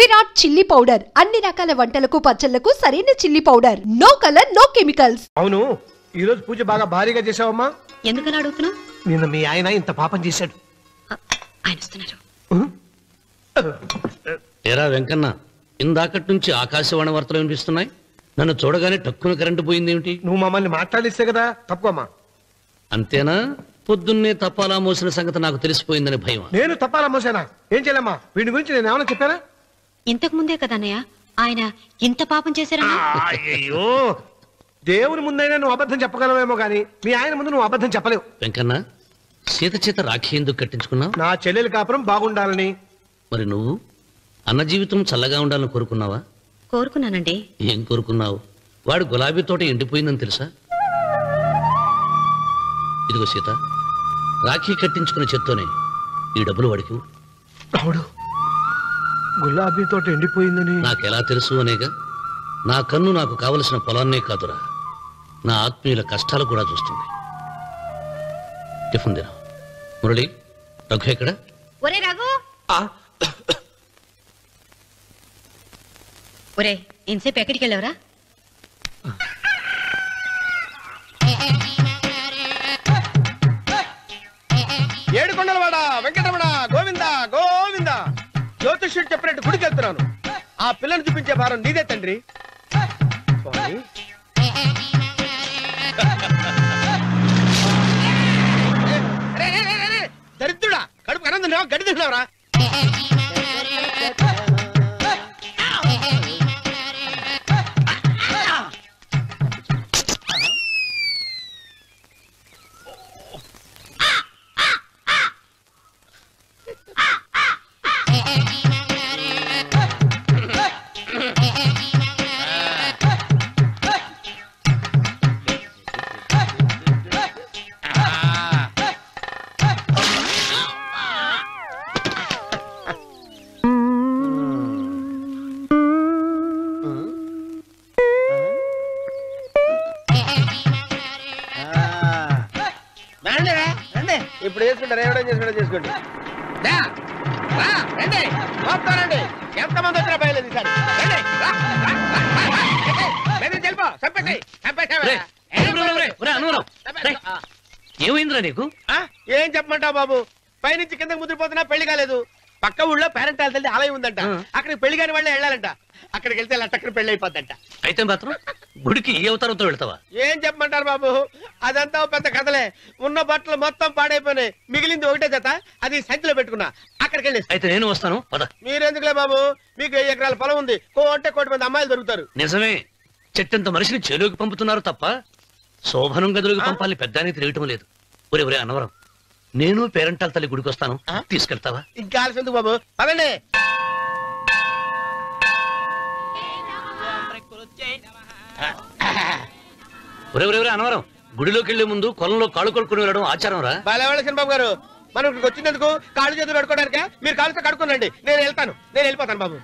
Virat chilli powder అన్ని రకాల వంటలకు పచ్చళ్లకు సరైన chilli powder. No colour no chemicals. అవును, ఈ రోజు పూజ బాగా భారీగా చేసావమ్మా. ఎందుకలా అడుగుతున్నావు? నిన్న మీ ఆయన ఇంత పాపం చేశాడు. ఆయన వస్తున్నారు. ఏరా వెంకన్న, ఇందాకటి నుంచి ఆకాశవాణి వార్తలు వినిపిస్తున్నాయి. నన్ను చూడగానే టక్కున కరెంటు పోయిందేమిటి? నువ్వు మమ్మల్ని మాట్లాడిస్తే కదా. తప్పుకోమ్మా. అంతేనా? పొద్దున్నే తపాలా మోసిన సంగతి నాకు తెలిసిపోయిందని భయం. నేను తప్పాలా మోసానా? ఏం చేయలేమ్మా, వీడి గురించి నేను ఏమైనా చెప్పానా? ఇంతకు ముందే కదా అన్నయ్య ఆయన ఇంత పాపం చేశారన్నా. అయ్యో, దేవుని ముందైనా నువ్వు అబద్ధం చెప్పగలవేమో గానీ మీ ఆయన ముందు నువ్వు అబద్ధం చెప్పలేవు. వెంకన్న, సీత చేత రాఖీ ఎందుకు కట్టించుకున్నావు? నా చెల్లెలి కాపురం బాగుండాలని. మరి నువ్వు అన్న జీవితం చల్లగా ఉండాలని కోరుకున్నావా? కోరుకున్నానండి. ఏం కోరుకున్నావు? వాడు గులాబీ తోట ఎండిపోయిందని తెలుసా? ఇదిగో సీత, రాఖీ కట్టించుకున్న చేత్తోనే ఈ డబ్బులు వాడికి. రావుడు, గులాబీ తోట ఎండిపోయిందని నాకెలా తెలుసు అనేగా. నా కన్ను నాకు కావలసిన పొలాన్నే కాదురా, నా ఆత్మీయుల కష్టాలు కూడా చూస్తుంది. టిఫిన్ తిన. మురళి, రఘు ఎక్కడ? ఒరే రఘు, ఒరే ఇంతసేపు ఎక్కడికి వెళ్ళవరా? ఏడుకొండలవాడ వెంకటరమణ గోవింద గోవింద. జ్యోతిష్యుడు చెప్పినట్టు గుడికి వెళ్తున్నాను. ఆ పిల్లని చూపించే భారం నీదే తండ్రి. దరిద్రుడా, కడుపు అన్నం తిన్నావా, గడ్డి తిన్నావరా? ఇప్పుడు చేసుకుంటారు, ఏమైనా చేసుకుంటారు చేసుకోండి. రండి, ఎంతమంది వచ్చినా బయలుదేరి సార్. ఏమైందిరా నీకు? ఏం చెప్పమంటావు బాబు, పైనుంచి కిందకి ముద్రపోతున్నా పెళ్లి కాలేదు. పక్క ఊళ్ళో పేరెంట్ తల్లి ఆలయం ఉందంట, అక్కడికి పెళ్లి కాని వాళ్ళే వెళ్ళాలంట. అక్కడికి వెళ్తే లట్టక్కన పెళ్లి అయిపోద్దంట. అయితే మాత్రం గుడికి ఏ అవతారంతో వెళ్తావా? ఏం చెప్పమంటారు బాబు, అదంతా పెద్ద కథలే. ఉన్న బట్టలు మొత్తం పాడైపోయినాయి, మిగిలింది ఒకటే జత, అది సంచిలో పెట్టుకున్నా. అక్కడికి వెళ్ళి అయితే నేను వస్తాను. మీరెందుకులే బాబు, మీకు 10 ఎకరాల పొలం ఉంది, కోటి మంది అమ్మాయిలు దొరుకుతారు. నిజమే, చెట్టంత మనిషిని చెరువుకి పంపుతున్నారు తప్ప శోభనం గదులకు పంపాలని పెద్దానికి తెలియటం లేదు. ఒరే అన్నవరం, నేను పేరెంటాల తల్లి గుడికి వస్తాను, తీసుకెళ్తావా? ఇంకా ఆలస్యం ఎందుకు బాబు, పదండి. ఒరే అన్నవరం, గుడిలోకి వెళ్లే ముందు కొలంలో కాళ్ళు కొడుకుని వెళ్ళడం ఆచారం రా. బాలేవాళ్ళ బాబు గారు, మనం ఇక్కడికి వచ్చినందుకు కాళ్ళు చేతులు కడుక్కోవడానిక? మీరు కాళ్ళతో కడుక్కోనండి, నేను వెళ్ళిపోతాను బాబు.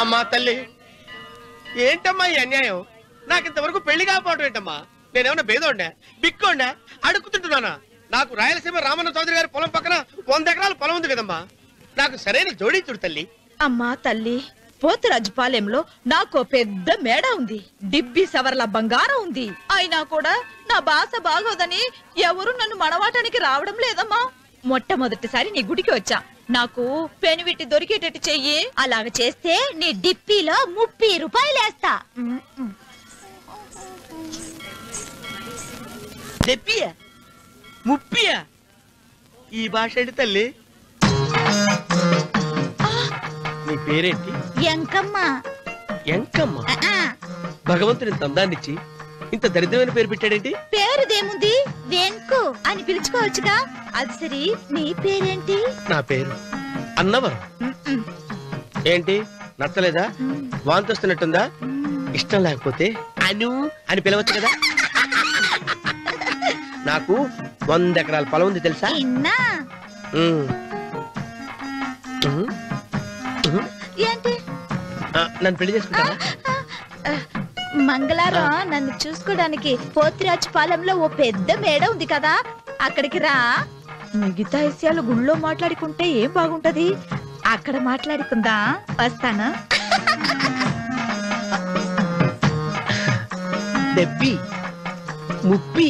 అమ్మా తల్లి, ఏంటమ్మా ఈ అన్యాయం? నాకు ఇంతవరకు పెళ్లి కాకపోవడం ఏంటమ్మా? నేనేమన్నా బేదోండా, బిక్కోండా, అడుగుతుంటున్నానా? నాకు రాయలసీమ రామన్న చౌదరి గారి పొలం పక్కన 100 ఎకరాల పొలం ఉంది కదమ్మా. నాకు సరైన జోడించుడు తల్లి. అమ్మా తల్లి, పోతురాజుపాలెంలో నాకు పెద్ద మేడ ఉంది, డిబ్బి సవర్ల బంగారం ఉంది. అయినా కూడా నా భాష బాగోదని ఎవరు నన్ను మనవాటానికి రావడం లేదమ్మా. మొట్టమొదటిసారి నీ గుడికి వచ్చా, నాకు పెనువిటి దొరికేటట్టు చెయ్యి. అలాగ చేస్తే నీ డిప్పిలో 30 రూపాయలు వేస్తా. డిప్పియా 30? ఈ భాష ఏంటి తల్లి? నీ పేరేంటి? ఎంకమ్మ. ఎంకమ్మ? భగవంతుని ఇంత అందాన్నిచ్చి ఇంత దరిద్రమైన పేరు పెట్టాడేంటి? పేరుదేముంది, వెంకు అని పిలుచుకోవచ్చుగా. అది సరి, నీ పేరేంటి? నా పేరు అన్నవరం. ఏంటి నచ్చలేదా? వాంతి వస్తున్నట్టుందా? ఇష్టం లేకపోతే అను అని పిలవచ్చు కదా. నాకు 100 ఎకరాల పొలం ఉంది తెలుసా? ఏంటి? నన్ను పెళ్లి చేసుకుంటావా? మంగళారం నన్ను చూసుకోవడానికి పోతిరాజు పాలెంలో ఓ పెద్ద మేడ ఉంది కదా, అక్కడికి రా. మిగతా విషయాలు గుళ్ళో మాట్లాడుకుంటే ఏం బాగుంటది, అక్కడ మాట్లాడుకుందా. వస్తాను. దెబ్బి ముప్పి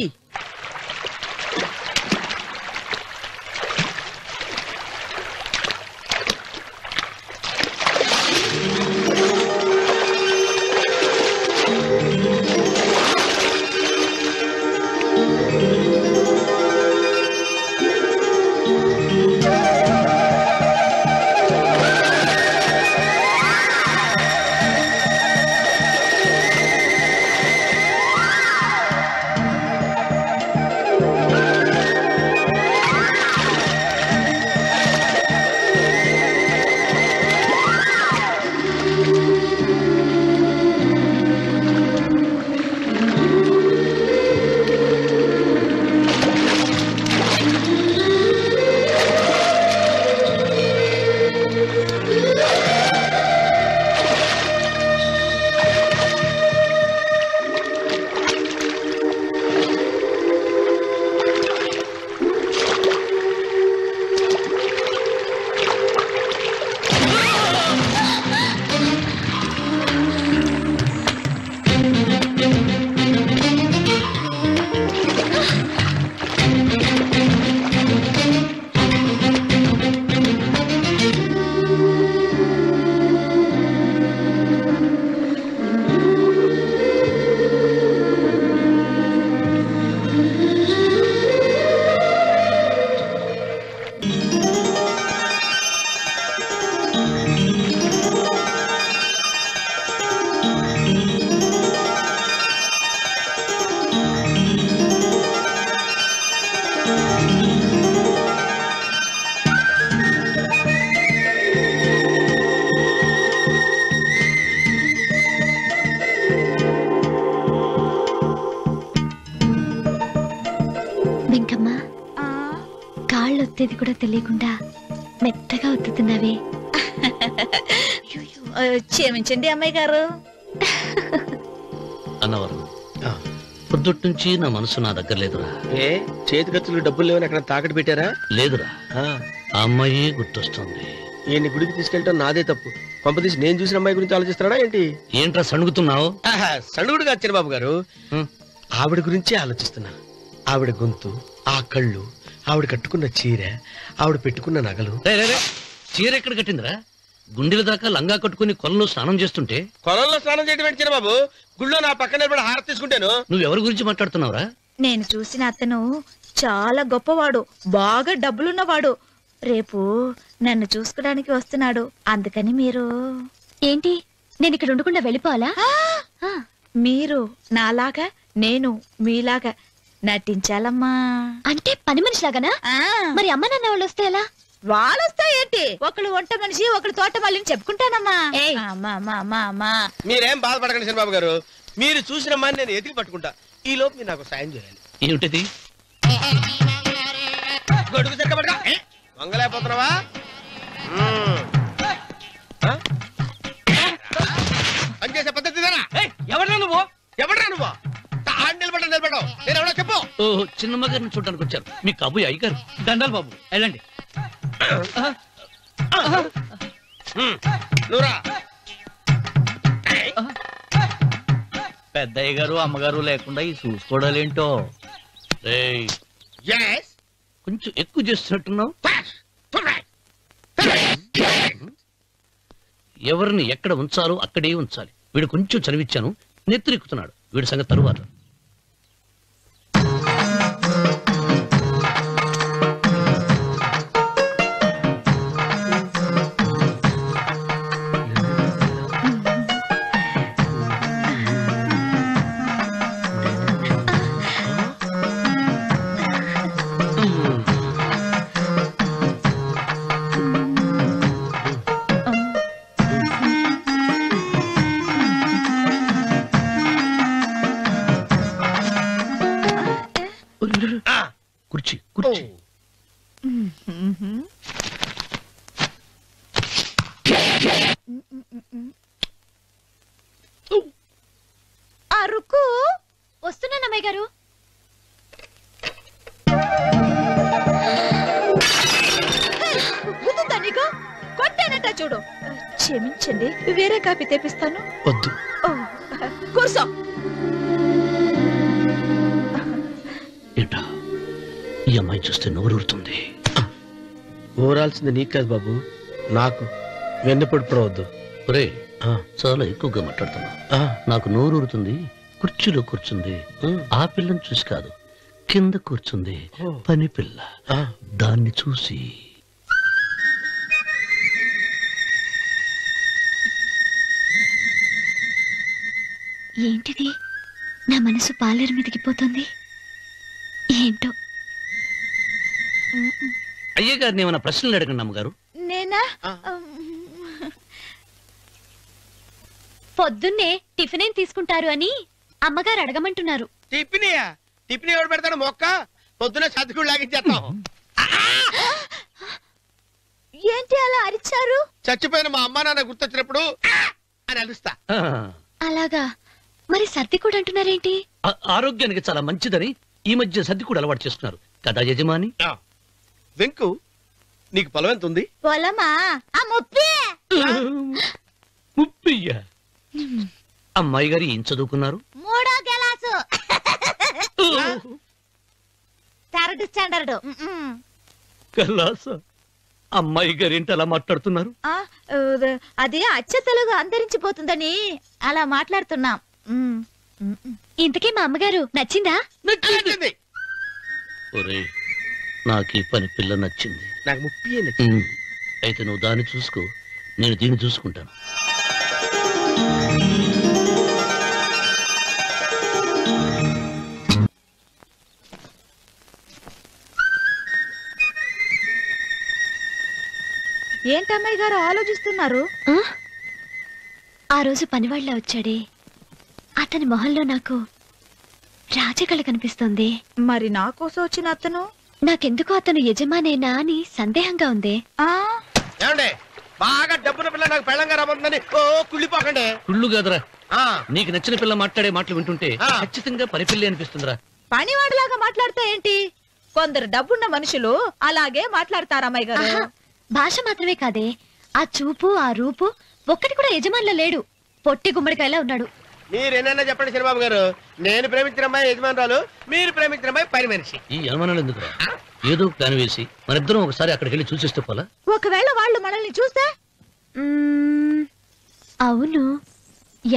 ఒత్తేది కూడా తెలియకుండా మెత్తగా ఒత్తుతున్నావే. క్షమించండి అమ్మాయి గారు. అన్నవరం, పొద్దుటి నుంచి నా మనసు నా దగ్గర లేదురా. ఏ చేతి ఖర్చులు డబ్బులు లేవని అక్కడ తాకట్టు పెట్టారా? లేదురా, ఆ అమ్మాయి గుర్తొస్తుంది. ఈయన్ని గుడికి తీసుకెళ్ళటం నాదే తప్పు. పంపదీసి నేను చూసిన అమ్మాయి గురించి ఆలోచిస్తాడా ఏంటి? ఏంట్రా సణుగుతున్నావు? సణుగుడు కాదు చిరబాబు గారు, ఆవిడ గురించి ఆలోచిస్తున్నా. ఆవిడ గొంతు, ఆ కళ్ళు, ఆవిడ కట్టుకున్న చీర, ఆవిడ పెట్టుకున్న నగలు. చీర ఎక్కడ కట్టిందిరా? గుండెల దాకా లంగా కట్టుకుని కొలంలో స్నానం చేస్తుంటే. కొలంలో స్నానం చేయడం ఏంటి చిరబాబు? గుళ్ళో నా పక్కన నిలబడి హారతి తీసుకుంటాను. నువ్వెవరి గురించి మాట్లాడుతున్నావురా? నేను చూసిన అతను చాలా గొప్పవాడు, బాగా డబ్బులున్నవాడు. రేపు నన్ను చూసుకోడానికి వస్తున్నాడు. అందుకని మీరు ఏంటి, నేను ఇక్కడ ఉండకుండా వెళ్ళిపోవాలా? మీరు నాలాగా, నేను మీలాగా నటించాలమ్మా. అంటే పని మనిషిలాగానా? మరి అమ్మ నాన్న వాళ్ళు వస్తే ఎలా? వాళ్ళు వస్తాయేంటి? ఒకళ్ళు వంట మనిషి, ఒకళ్ళు తోట మళ్ళీ చెప్పుకుంటానమ్మా. మీరేం బాధపడకండి చంద్రబాబు గారు, మీరు చూసిన అమ్మాయిని నేను ఎతికి పట్టుకుంటా. ఈ లోపు మీరు నాకు సాయం చేయాలి. ఏమిటది? గొడుగు సరిగ్గా పట్టుకో. వంగలేకపోతున్నావా? పనిచేసే పద్ధతి ఎవరా నువ్వు? ఎవరా నువ్వు? నిలబడ్డావు నేను ఎవడో చెప్పు. ఓహో, చిన్నమ్మ గారిని చూడడానికి వచ్చారు. మీ కాబోయే అయ్యగారు. దండాలు బాబు, వెళ్ళండి. నువ్వురా. పెద్దయ్య గారు అమ్మగారు లేకుండా ఈ చూసుకోవడాలేంటో. కొంచెం ఎక్కువ చేస్తున్నట్టున్నావు. ఎవరిని ఎక్కడ ఉంచాలో అక్కడే ఉంచాలి. వీడు కొంచెం చదివిచ్చాను, నెత్తిరెక్కుతున్నాడు. వీడి సంగతి తరువాత. రుక్కు వస్తున్నానమ్మాయి గారు. గుద్దుతా నీకు? కొట్టానట చూడు. క్షమించండి, వేరే కాపీ తెప్పిస్తాను. వద్దు. ఓ, కూర్చో. ఏంటా ఈ అమ్మాయి చూస్తే నోరూరుతుంది. ఊరాల్సింది నీకు కాదు బాబు, నాకు. వెన్నెప్పుడు పడవద్దు. ఒరే చాలా ఎక్కువగా మాట్లాడుతున్నా. నాకు నోరూరుతుంది. కుర్చీలో కూర్చుంది. ఆ పిల్లని చూసి కాదు, కింద కూర్చుంది పని పిల్ల. దాన్ని చూసి ఏంటిది? నా మనసు పాలేరు మీదకి పోతుంది. ఏంటో. అయ్య గారిని ఏమైనా ప్రశ్నలు అడగండి అమ్మగారు. నేనా? పొద్దున్నే టిఫిన్ ఏం తీసుకుంటారు అని అమ్మగారు అడగమంటున్నారు. టిఫినియా? టిఫిన్ ఎవడు పెడతాడు మొక్క? పొద్దున సర్దుకుడు లాగించేస్తాం. ఏంటి అలా అరిచారు? చచ్చిపోయిన మా అమ్మ నాన్న గుర్తొచ్చినప్పుడు అని అలుస్తా. అలాగా? మరి సర్ది కూడా అంటున్నారేంటి? ఆరోగ్యానికి చాలా మంచిదని ఈ మధ్య సర్ది కూడా అలవాటు చేస్తున్నారు కదా యజమాని. వెంకు, నీకు పొలం ఎంత ఉంది? పొలమా? ఆ ముప్పి. ముప్పయ్య. అమ్మాయి గారు ఏం చదువుకున్నారు? 3వ క్లాసు, 3rd స్టాండర్డ్. కలాస. అమ్మాయి గారు ఏంటి అలా మాట్లాడుతున్నారు? అది అచ్చ తెలుగు అంతరించిపోతుందని అలా మాట్లాడుతున్నాం. ఇంతకీ మా అమ్మగారు నచ్చిందా? నచ్చింది. ఒరే, నాకు ఈ పని పిల్ల నచ్చింది. నాకు ముప్పి నచ్చింది. అయితే నువ్వు దాన్ని చూసుకో, నేను దీన్ని చూసుకుంటాను. ఏంటమ్మాయి గారు ఆలోచిస్తున్నారు? ఆ రోజు పనివాళ్ళ వచ్చాడే, అతని మొహంలో నాకు రాజకళ కనిపిస్తోంది. మరి నా కోసం వచ్చిన అతను? నాకెందుకో అతను యజమానేనా అని సందేహంగా ఉంది. ఏమండి, బాగా డబ్బున పిల్ల నాకు పెళ్ళంగా రాబోతుందని ఓ కుళ్ళిపోకండి. కుళ్ళు కాదురా, నీకు నచ్చిన పిల్ల మాట్లాడే మాటలు వింటుంటే ఖచ్చితంగా పని పిల్లి అనిపిస్తుందిరా. పనివాడిలాగా మాట్లాడతా ఏంటి? కొందరు డబ్బున్న మనుషులు అలాగే మాట్లాడతారమ్మాయి గారు. భాష మాత్రమే కాదే, ఆ చూపు ఆ రూపు ఒక్కటి కూడా యజమానిలో లేడు. పొట్టి గుమ్మడికాయలా ఉన్నాడు. మీరేనన్నా చెప్పండి శనిబాబు గారు, నేను ప్రేమించిన అమ్మాయి యజమానురాలు, మీరు ప్రేమించిన అమ్మాయి పని మనిషి. ఈ అనుమానాలు ఎందుకురా? ఏదో ప్లాన్ వేసి మనిద్దరం ఒకసారి అక్కడికి వెళ్ళి చూసేస్తే పోలా? ఒకవేళ వాళ్ళు మనల్ని చూస్తే? అవును,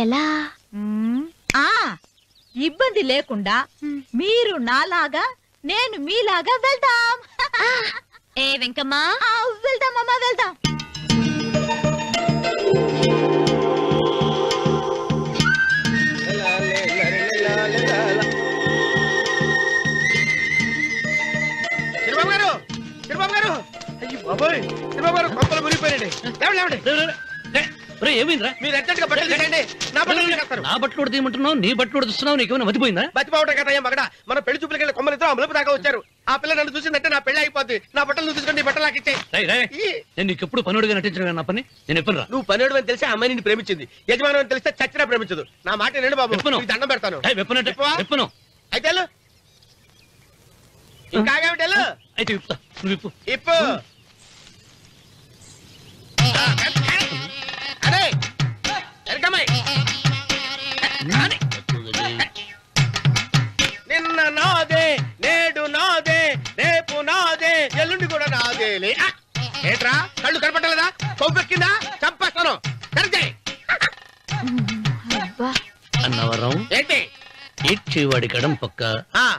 ఎలా? ఇబ్బంది లేకుండా మీరు నాలాగా నేను మీలాగా వెళ్దాం. ఏ వెంకమ్మా, వెళ్దాం అమ్మా, వెళ్దాం. శనిబాబు గారు, శనిబాబు గారు, అయ్యి బాబోయ్, శనిబాబు గారు కొంపలు మునిగిపోయారండి. ఏమైందిరా? మీరు అర్జెంట్గా బట్టలు తీసేయండి, నా బట్టలు తీసేస్తారు. నా బట్టలు తీయమంటున్నావు, నీ బట్టలు తీస్తున్నావు, నీకేమైనా మతిపోయిందా? బతిపోవటం కదా ఏం మగడ, మన పెళ్లి చూపులకి వెళ్ళి కొమ్మలితో అమలుపు దాకా వచ్చారు. ఆ పిల్ల నన్ను చూసిందంటే నా పెళ్లి అయిపోద్ది. నా బట్టలు తీసుకుంటే బట్టలు నాకు ఇచ్చాయి. నేను నీకు ఎప్పుడు పనుడిగా నటించడం నా పని. నేను ఎప్పుడు రా? నువ్వు పనివాడు అని తెలిసి ఆ అమ్మాయి నిన్ను ప్రేమించింది, యజమాని అని తెలిస్తే చచ్చినా ప్రేమించదు. నా మాట వినండి బాబు, నీకు దండం పెడతాను. విప్పను. అయితే వెళ్ళు. ఇంకా ఆగావిటి వెళ్ళు. అయితే విప్పుతా, నువ్వు విప్పు. ఇప్పు. అరే ఎరకమ్మాయి, నిన్న నాదే, నేడు నాదే, రేపు నాదే, ఎల్లుండి కూడా నాదేలే. ఏట్రా కళ్ళు కనపట్టలేదా? కొవ్వెక్కిందా? చంపేస్తాను. కరెక్టే అన్నవరం. ఏంటి? ఏడ్చేవాడి గడం పక్క,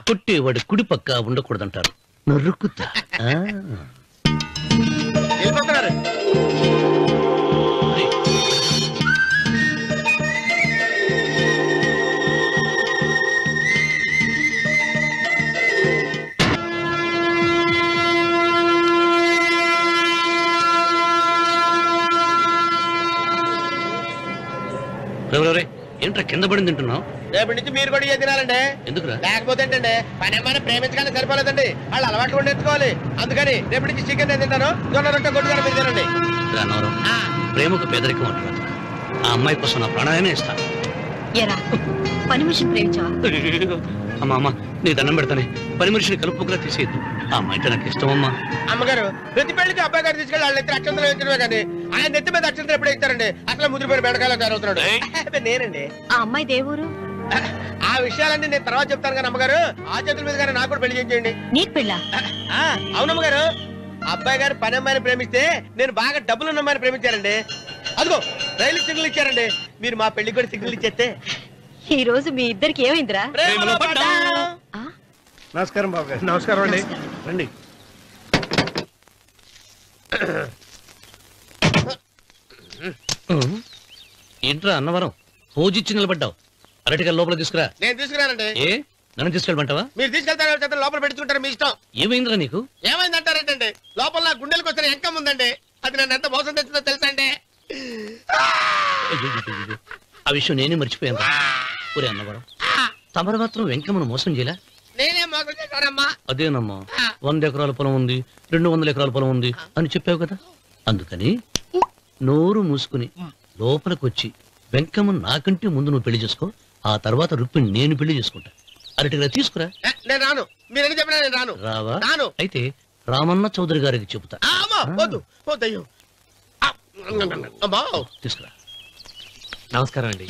కొట్టేవాడి కుడి పక్క ఉండకూడదంటారు. నరుకుతా. వెళ్ళిపోతున్నారు. ఏంట్రా కింద పడింది తింటున్నావు? రేపటి నుంచి మీరు కూడా తినాలండి. ఎందుకురా? లేకపోతే ఏంటండి, పని ఏమైనా ప్రేమించగానే సరిపోలేదండి, వాళ్ళు అలవాట్లు కూడా నేర్చుకోవాలి. అందుకని రేపటి నుంచి చికెన్ నేను తింటాను, జొన్న రొట్టె కొట్టుగా మీరు తినండి. ప్రేమకు పేదరికం అంటారు. ఆ అమ్మాయి కోసం నా ప్రాణాయనే ఇస్తాను. ఎరా పని మనిషిని ప్రేమించావా? అమ్మా అమ్మ నీ దండం పెడతానే, పని మనిషిని కలుపుకులా తీసేయద్దు. ఆ అమ్మాయి అంటే నాకు ఇష్టం అమ్మా. అమ్మగారు ప్రతి పెళ్లికి అబ్బాయి గారు తీసుకెళ్ళి వాళ్ళ ఎత్తి అక్షంతలు వేయించడమే కానీ ఆయన నెత్తి మీద అక్షంతలు ఎప్పుడే ఇస్తారండి. అసలు ముదిరిపోయిన బెడకాయలు తయారవుతున్నాడు. నేనండి. ఆ అమ్మాయి దేవురు ఆ విషయాలన్నీ నేను తర్వాత చెప్తాను కానీ అమ్మగారు ఆ చేతుల మీద కానీ నాకు కూడా పెళ్లి చేయండి. నీకు పెళ్ళా? అవునమ్మగారు, అబ్బాయి గారు పని అమ్మాయిని ప్రేమిస్తే నేను బాగా డబ్బులున్న అమ్మాయిని ప్రేమించారండి. అదిగో రైలు సిగ్నల్ ఇచ్చారండి. మీరు మా పెళ్లికి కూడా సిగ్నల్ ఇచ్చేస్తే. ఈ రోజు మీ ఇద్దరికి ఏమైందిరా? నమస్కారం బాబు గారు. నమస్కారం అండి. రండి. ఏంట్రా అన్నవరం పూజిచ్చి నిలబడ్డావు? అరటిగా లోపల తీసుకురా. నేను తీసుకురానండి. ఏ నన్ను తీసుకెళ్ళమంటావా? మీరు తీసుకెళ్తారు లోపల పెట్టుకుంటారు, మీ ఇష్టం. ఏమైందిరా నీకు? ఏమైందంటారేంటండి? లోపల నా గుండెలకు వచ్చిన ఎంకం ఉందండి. అది నన్ను ఎంత మోసం తెచ్చిందో తెలుసా అండి? ఆ విషయం నేనే మర్చిపోయాను. ఒరే అన్నవరం, తమరు మాత్రం వెంకమ్మను మోసం చేయలే? నేనే మోసం చేశానమ్మా. అదేనమ్మా, 100 ఎకరాల పొలం ఉంది, 200 ఎకరాల పొలం ఉంది అని చెప్పావు కదా. అందుకని నోరు మూసుకుని లోపలికి వచ్చి వెంకమ్మను నాకంటే ముందు నువ్వు పెళ్లి చేసుకో. ఆ తర్వాత రుక్మిణి నేను పెళ్లి చేసుకుంటా. అరటిగా తీసుకురా. నేను రాను. మీరని చెప్పినా నేను రాను. రావా? రాను. అయితే రామన్న చౌదరి గారికి చెబుతా. వద్దు వద్దయ్యో. అమ్మా తీసుకురా. నమస్కారం అండి.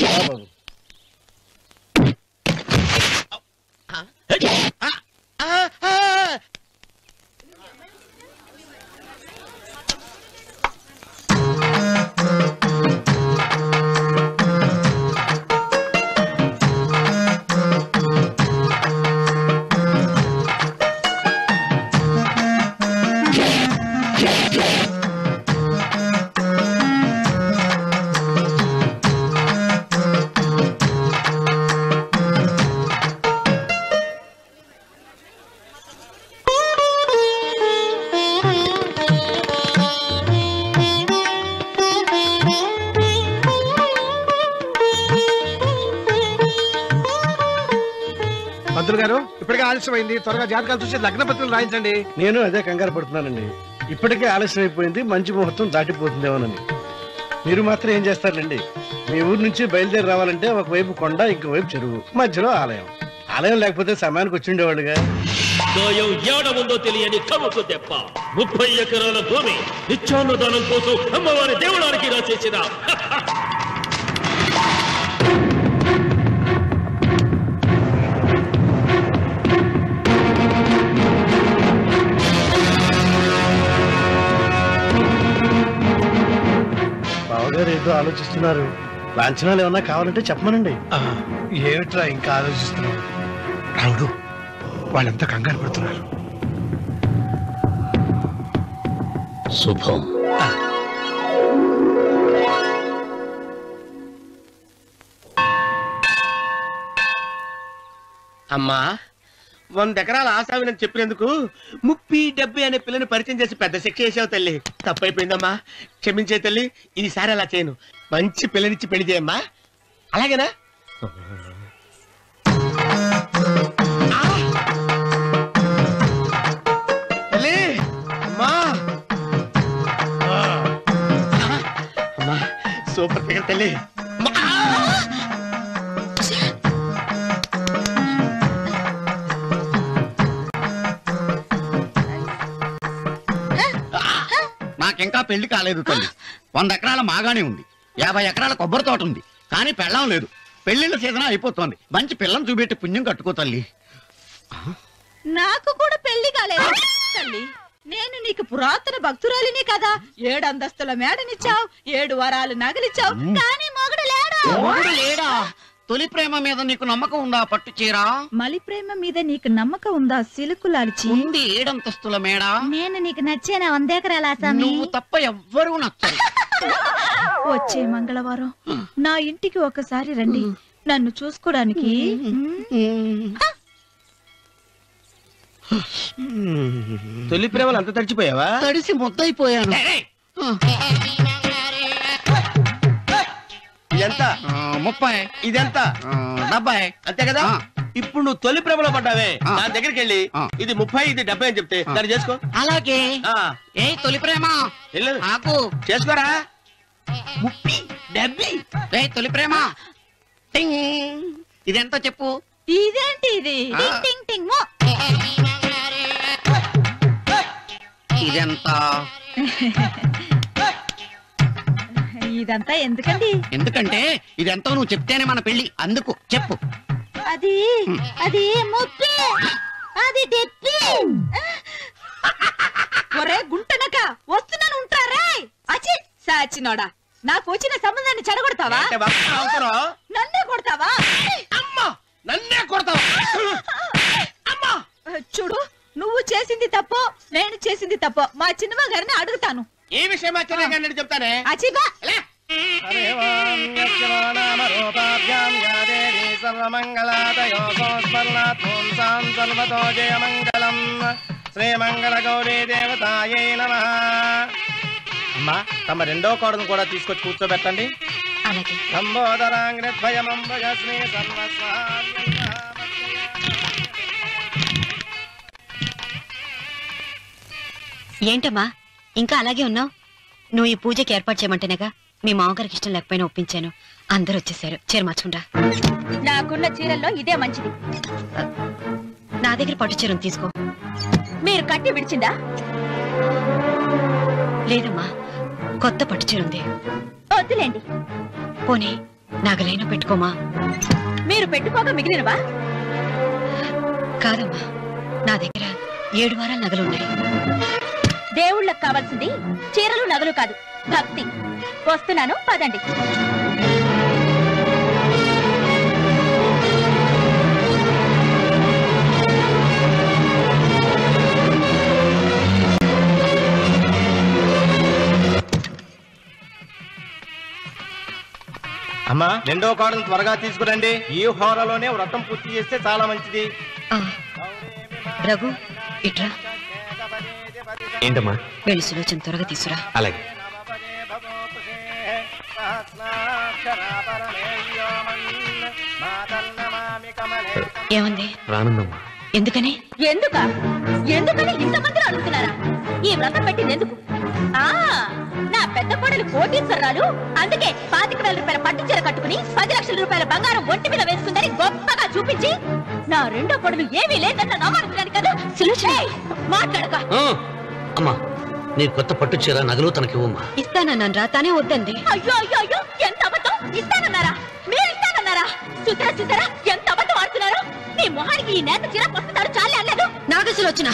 పంతులు గారు, ఇప్పటికే ఆలస్యమైంది. త్వరగా జాతకాలు చూసి లగ్న పత్రికలు రాయించండి. నేను అదే కంగారు పడుతున్నానండి. ఇప్పటికే ఆలస్యం అయిపోయింది, మంచి ముహూర్తం దాటిపోతుందేమోనని. మీరు మాత్రం ఏం చేస్తారండి? మీ ఊరు నుంచి బయలుదేరి రావాలంటే ఒకవైపు కొండ, ఇంకోవైపు చెరువు, మధ్యలో ఆలయం. ఆలయం లేకపోతే సమయానికి వచ్చి ఉండేవాళ్ళుగా. ఏడముందో తెలియని కవుకు దెబ్బ 30 ఎకరాల భూమి నిత్యాన్నదానం కోసం అమ్మవారి దేవుడానికి రాసేసిన బావగారు ఏదో ఆలోచిస్తున్నారు. లాంఛనాలు ఏమన్నా కావాలంటే చెప్పమనండి. ఏమిట్రా ఇంకా ఆలోచిస్తున్నావు? రావుడు, వాళ్ళంతా కంగారు పడుతున్నారు. శుభం. అమ్మా, 100 ఎకరాల ఆశావినని చెప్పినందుకు 30-70 అనే పిల్లని పరిచయం చేసి పెద్ద శిక్ష చేసావు తల్లి. తప్పైపోయిందమ్మా, క్షమించే తల్లి. ఈసారి అలా చేయను. మంచి పిల్లనిచ్చి పెళ్లి చేయమ్మా. అలాగేనా? తల్లి, అమ్మా, అమ్మా, సూపర్ ఫిగర్ తల్లి. నాకింకా పెళ్లి కాలేదు తల్లి. 100 ఎకరాల మాగానే ఉంది, 50 ఎకరాల కొబ్బరి తోట ఉంది, కానీ పెళ్ళం లేదు. పెళ్లిళ్ళ సీజన్ అయిపోతుంది. మంచి పిల్లని చూపెట్టి పుణ్యం కట్టుకో తల్లి. నాకు కూడా పెళ్లి కాలేదు తల్లి. నేను నీకు పురాతన భక్తురాలిని కదా. 7 అంతస్తుల మేడనిచ్చావు, 7 వరాలు నగలిచ్చావు, కానీ మొగుడు లేడా? మొగుడు లేడా? తొలి ప్రేమ మీద నీకు నమ్మకం ఉందా? పట్టు చీరా. మలి ప్రేమ మీద నీకు నమ్మకం ఉందా? సిలుకులాల్చి ఉంది 7 అంతస్తుల మేడ. నేను నీకు నచ్చేనా 100 ఎకరాల ఆసామి? నువ్వు తప్ప ఎవ్వరూ నచ్చరు. వచ్చే మంగళవారం నా ఇంటికి ఒకసారి రండి, నన్ను చూసుకోవడానికి. తొలి ప్రేమలు అంత తడిచిపోయావా? తడిసి ముద్దయిపోయాను. ఇదెంత? 30. ఇదెంత? 70. అంతే కదా. ఇప్పుడు నువ్వు తొలి ప్రేమలో పడ్డావే, దాని దగ్గరికి వెళ్ళి ఇది 30 ఇది 70 అని చెప్తే దాన్ని చేసుకో. అలాగే. ఏ తొలి ప్రేమ నాకు చేసుకోరా. 30 70. ఏ తొలి ప్రేమ ఇదెంత చెప్పు. ఇదేంటి ఇది? టింగ్ టింగ్ టింగ్ మో. ఇదెంత? ఇదంతా ఎందుకండి? ఎందుకంటే ఇదెంతో నువ్వు చెప్తేనే మన పెళ్లి. అందుకు చెప్పు. అది అది ముప్పి, అది డెప్పి. ఒరే గుంటనక వస్తున్నాను ఉంటారా? అచ్చి సాచినోడా, నాకు వచ్చిన సంబంధాన్ని చెడగొడతావా? నన్నే కొడతావా? అమ్మా నన్నే కొడతావా? అమ్మా చూడు, నువ్వు చేసింది తప్పు, నేను చేసింది తప్పు. మా చిన్నమ్మ గారిని అడుగుతాను. ఈ విషయం మా చిన్న గారిని చెప్తానే. అచ్చిబా శ్రీమంగళ గౌరీ దేవతాయే నమః. అమ్మా తమ రెండో కోడను కూడా తీసుకొచ్చి కూర్చోబెట్టండి. అలాగే. లంబోదరాంగ్రద్వయమంబుజ శ్రీ ఏంటమ్మా ఇంకా అలాగే ఉన్నావు? నువ్వు ఈ పూజకి ఏర్పాటు చేయమంటేనేగా మీ మామగారికి ఇష్టం లేకపోయినా ఒప్పించాను. అందరూ వచ్చేసారు. చీర మార్చుకుంటా. నాకున్న చీరల్లో ఇదే మంచిది. నా దగ్గర పట్టు చీరను తీసుకో. మీరు కట్టి విడిచిందా? లేదమ్మా, కొత్త పట్టు చీర ఉంది. వద్దులేండి. పోనీ నాగలైనా పెట్టుకోమా. మీరు పెట్టుకోక మిగిలినవా? కాదమ్మా, నా దగ్గర 7 వారాల నగలున్నాయి. దేవుళ్ళకు కావాల్సింది చీరలు నగలు కాదు, భక్తి. వస్తున్నాను, పదండి. అమ్మా రెండో కోడను త్వరగా తీసుకురండి. ఈ హోరలోనే వ్రతం పూర్తి చేస్తే చాలా మంచిది. రఘు ఇట్రా. ఏంటమ్మా? వెళ్ళి సులోచన త్వరగా తీసురా. అలాగే. ఏమంది? రానుందమ్మా. ఎందుకని? ఎందుకని ఇంతమందిని అడుగుతున్నారా? ఈ వ్రతం పెట్టింది ఎందుకు? నా పెద్ద కోడలు కోటీశ్వరరాలు, అందుకే 25,000 రూపాయల పట్టు చీర కట్టుకుని 10 లక్షల రూపాయల బంగారం ఒంటి మీద వేసుకుందని గొప్పగా చూపించి నా రెండో కోడలు ఏమీ లేదన్న నమ్మకం కదా. మాట్లాడక. అమ్మా నీ కొత్త పట్టు చీర నగలు తనకివ్వమ్మా. ఇస్తానన్నాను రా, తానే వద్దంది. అయ్యో అయ్యో అయ్యో, ఎంత అబద్ధం! ఇస్తానన్నారా? మీరు ఇస్తానన్నారా? చూసారా ఎంత అబద్ధం ఆడుతున్నారు? నీ మొహానికి ఈ నేత చీర వస్తున్నారు చాలే అనలేదు. నాగసులోచన,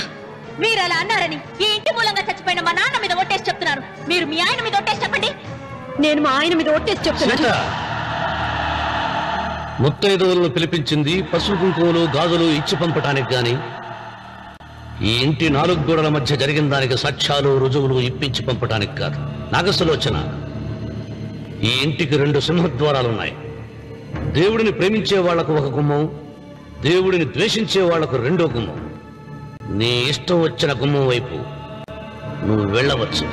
మీరు అలా అన్నారని ఈ ఇంటి మూలంగా చచ్చిపోయిన మా నాన్న మీద ఒట్టేసి చెప్తున్నారు. మీరు మీ ఆయన మీద ఒట్టేసి చెప్పండి. నేను మా ఆయన మీద ఒట్టేసి చెప్తున్నా. ముత్తైదువులను పిలిపించింది పసుపు కుంకుమలు గాజులు ఇచ్చి పంపటానికి గాని ఈ ఇంటి 4 గోడల మధ్య జరిగిన దానికి సాక్ష్యాలు రుజువులు ఇప్పించి పంపటానికి కాదు. నాగసులోచన, ఈ ఇంటికి 2 సింహద్వారాలున్నాయి. దేవుడిని ప్రేమించే వాళ్లకు ఒక గుమ్మం, దేవుడిని ద్వేషించే వాళ్లకు 2వ గుమ్మం. నీ ఇష్టం వచ్చిన గుమ్మం వైపు నువ్వు వెళ్ళవచ్చు.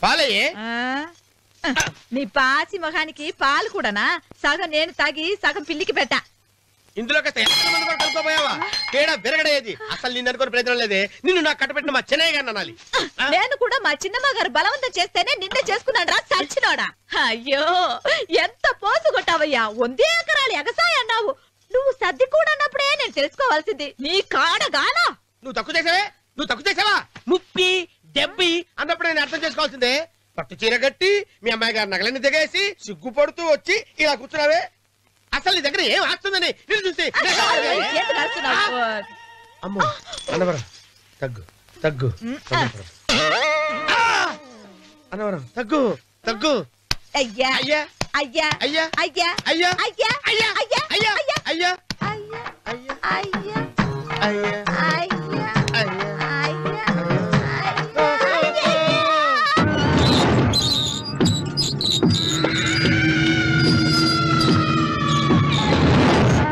పాలయ్యే. నీ పాసి మొహానికి పాలు కూడానా? సగం నేను తాగి సగం పిల్లికి పెట్టా. ఇందులో కలుపుకోపోయావా? తేడా విరగడేది. అసలు నిన్ను అనుకుని ప్రయోజనం లేదే. నిన్ను నాకు కట్టబెట్టిన మా చెన్నయ్య గారిని అనాలి. నేను కూడా మా చిన్నమ్మ గారు బలవంతం చేస్తేనే నిన్నే చేసుకున్నాడు రా సచ్చినోడా. అయ్యో ఎంత పోసు కొట్టావయ్యా. 100 ఎకరాలు ఎగసాయ అన్నావు. నువ్వు సర్ది కూడా అన్నప్పుడే నేను తెలుసుకోవాల్సింది. నీ కాడగానా? నువ్వు తక్కువ చేసావా? 30, 70 అన్నప్పుడు నేను అర్థం చేసుకోవాల్సిందే. పట్టు చీర కట్టి మీ అమ్మాయి గారి నగలన్నీ దిగేసి సిగ్గుపడుతూ వచ్చి ఇలా కూర్చున్నావే. అసలు నీ దగ్గర ఏం ఆస్తుందని నేను చూసి. అమ్మో అన్నవరం తగ్గు తగ్గు. అన్నవరం తగ్గు తగ్గు. అయ్యా అయ్యా అయ్యా అయ్యా అయ్యా అయ్యా అయ్యా అయ్యా అయ్యా అయ్యా అయ్యా అయ్యా అయ్యా అయ్యా అయ్యా అయ్యా